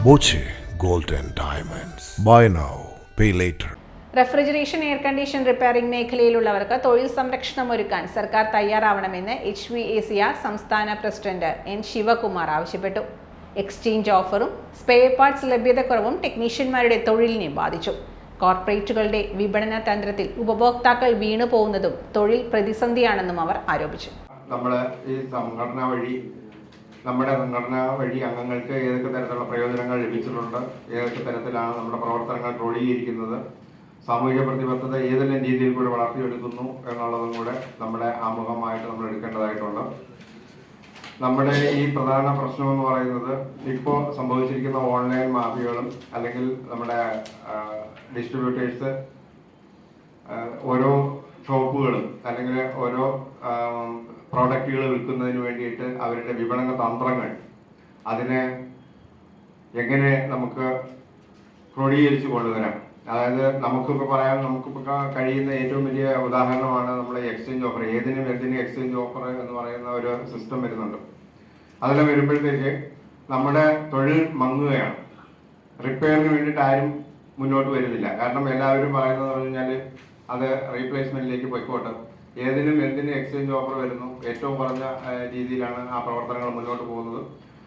Boche Gold and Diamonds. Buy now, pay later. Refrigeration, air condition, repairing മേഖലയിലുള്ളവർക്ക് തൊഴിൽ സംരക്ഷണം ഒരുക്കാൻ സർക്കാർ തയ്യാറാവണമെന്ന് HVACR സംസ്ഥാന പ്രസിഡന്റ് N. ശിവകുമാർ ആവശ്യപ്പെട്ടു. എക്സ്ചേഞ്ച് ഓഫറും സ്പെയർ പാർട്സ് ലഭ്യതക്കുറവും ടെക്നീഷ്യന്മാരുടെ തൊഴിലിനെ ബാധിച്ചു. കോർപ്പറേറ്റുകളുടെ വിപണന തന്ത്രത്തിൽ ഉപഭോക്താക്കൾ വീണു പോകുന്നതും തൊഴിൽ പ്രതിസന്ധിയാണെന്നും അവർ ആരോപിച്ചു. നമ്മുടെ സംഘടന വഴി അംഗങ്ങൾക്ക് ഏതൊക്കെ തരത്തിലുള്ള പ്രയോജനങ്ങൾ ലഭിച്ചിട്ടുണ്ട്, ഏതൊക്കെ തരത്തിലാണ് നമ്മുടെ പ്രവർത്തനങ്ങൾ ക്രോഡീകരിക്കുന്നത്, സാമൂഹിക പ്രതിബദ്ധത ഏതെല്ലാം രീതിയിൽ കൂടെ വളർത്തിയെടുക്കുന്നു എന്നുള്ളതും കൂടെ നമ്മുടെ ആമുഖമായിട്ട് നമ്മൾ എടുക്കേണ്ടതായിട്ടുണ്ട്. നമ്മുടെ ഈ പ്രധാന പ്രശ്നമെന്ന് പറയുന്നത് ഇപ്പോൾ സംഭവിച്ചിരിക്കുന്ന ഓൺലൈൻ മാഫിയകളും അല്ലെങ്കിൽ നമ്മുടെ ഡിസ്ട്രിബ്യൂട്ടേഴ്സ് ഓരോ ഷോപ്പുകളും അല്ലെങ്കിൽ ഓരോ പ്രോഡക്റ്റുകൾ വിൽക്കുന്നതിന് വേണ്ടിയിട്ട് അവരുടെ വിപണന തന്ത്രങ്ങൾ അതിനെ എങ്ങനെ നമുക്ക് ക്രോഡീകരിച്ച് കൊണ്ടുവരാം. അതായത് നമുക്കിപ്പോൾ കഴിയുന്ന ഏറ്റവും വലിയ ഉദാഹരണമാണ് നമ്മുടെ എക്സ്ചേഞ്ച് ഓഫർ. ഏതിനും എക്സ്ചേഞ്ച് ഓഫർ എന്ന് പറയുന്ന ഒരു സിസ്റ്റം വരുന്നുണ്ട്. അതെല്ലാം വരുമ്പോഴത്തേക്ക് നമ്മുടെ തൊഴിൽ മങ്ങുകയാണ്. റിപ്പയറിന് വേണ്ടിയിട്ട് ആരും മുന്നോട്ട് വരുന്നില്ല. കാരണം എല്ലാവരും പറയുന്നത് പറഞ്ഞാൽ അത് റീപ്ലേസ്മെന്റിലേക്ക് പൊയ്ക്കോട്ടെ, ഏതിനും എക്സ്ചേഞ്ച് ഓഫർ വരുന്നു, ഏറ്റവും കുറഞ്ഞ രീതിയിലാണ് ആ പ്രവർത്തനങ്ങൾ മുന്നോട്ട് പോകുന്നത്.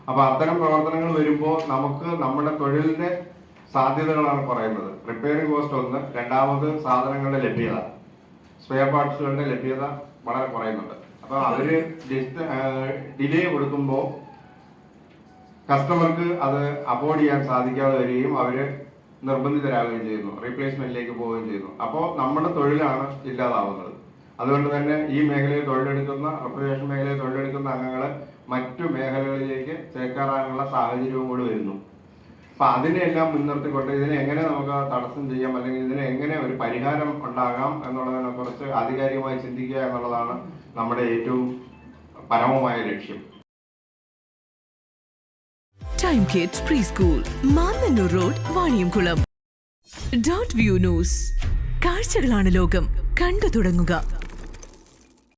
അപ്പോൾ അത്തരം പ്രവർത്തനങ്ങൾ വരുമ്പോൾ നമുക്ക് നമ്മുടെ തൊഴിലിന്റെ സാധ്യതകളാണ് കുറയുന്നത്. റിപ്പയറിംഗ് കോസ്റ്റ് ഒന്ന്, രണ്ടാമത് സാധനങ്ങളുടെ ലഭ്യത, സ്പെയർ പാർട്സുകളുടെ ലഭ്യത വളരെ കുറയുന്നുണ്ട്. അപ്പോൾ അവര് ഡിലേ കൊടുക്കുമ്പോൾ കസ്റ്റമർക്ക് അത് അഫോർഡ് ചെയ്യാൻ സാധിക്കാതെ വരികയും അവര് നിർബന്ധിതരാകുകയും ചെയ്യുന്നു, റീപ്ലേസ്മെന്റിലേക്ക് പോവുകയും ചെയ്യുന്നു. അപ്പോൾ നമ്മുടെ തൊഴിലാണ് ഇല്ലാതാവുന്നത്. അതുകൊണ്ട് തന്നെ ഈ മേഖലയിൽ റെഫ്രിജറേഷൻ മേഖലയിൽ തൊഴിലെടുക്കുന്ന അംഗങ്ങളെ മറ്റു മേഖലകളിലേക്ക് ചേക്കേറാനുള്ള സാഹചര്യവും കൂടി വരുന്നു. അപ്പൊ അതിനെല്ലാം മുൻനിർത്തിക്കൊണ്ട് ഇതിനെ എങ്ങനെ നമുക്ക് തടസ്സം ചെയ്യാം, അല്ലെങ്കിൽ ഇതിനെ എങ്ങനെ ഒരു പരിഹാരം ഉണ്ടാകാം എന്നുള്ളതിനെ കുറിച്ച് ആധികാരികമായി ചിന്തിക്കുക എന്നുള്ളതാണ് നമ്മുടെ ഏറ്റവും പരമമായ ലക്ഷ്യം. Time kids pre school, Mannannur road, Vaniyamkulam. .view news. കാഴ്ചകളാണ് ലോകം, കണ്ടു തുടങ്ങുക.